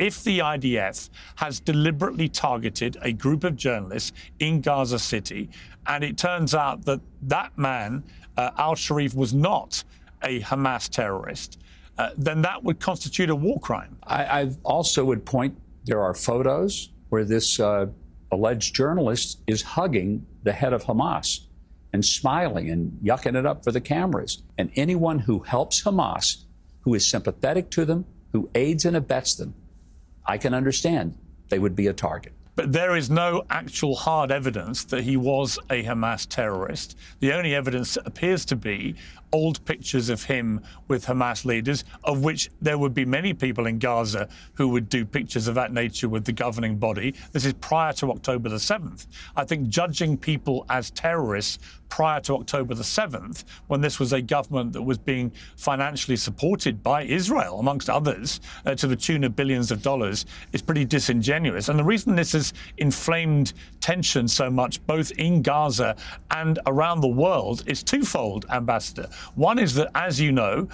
if the IDF has deliberately targeted a group of journalists in Gaza City, and it turns out that that man, al-Sharif, was not a Hamas terrorist, then that would constitute a war crime. I also would point, there are photos where this alleged journalist is hugging the head of Hamas and smiling and yucking it up for the cameras. And anyone who helps Hamas, who is sympathetic to them, who aids and abets them, I can understand they would be a target. But there is no actual hard evidence that he was a Hamas terrorist. The only evidence appears to be old pictures of him with Hamas leaders, of which there would be many people in Gaza who would do pictures of that nature with the governing body. This is prior to October the 7th. I think judging people as terrorists prior to October the 7th, when this was a government that was being financially supported by Israel, amongst others, to the tune of billions of dollars, is pretty disingenuous. And the reason this has inflamed tension so much, both in Gaza and around the world, is twofold, Ambassador. One is that, as you know,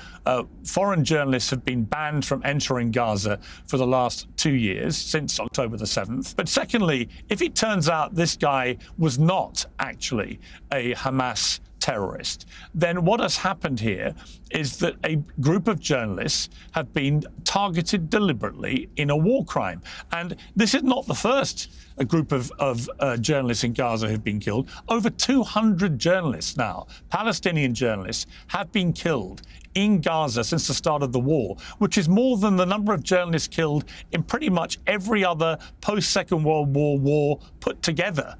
foreign journalists have been banned from entering Gaza for the last 2 years, since October the 7th. But secondly, if it turns out this guy was not actually a Hamas terrorist, then what has happened here is that a group of journalists have been targeted deliberately in a war crime. And this is not the first group of journalists in Gaza who've been killed. Over 200 journalists now, Palestinian journalists, have been killed in Gaza since the start of the war, which is more than the number of journalists killed in pretty much every other post-Second World War war put together.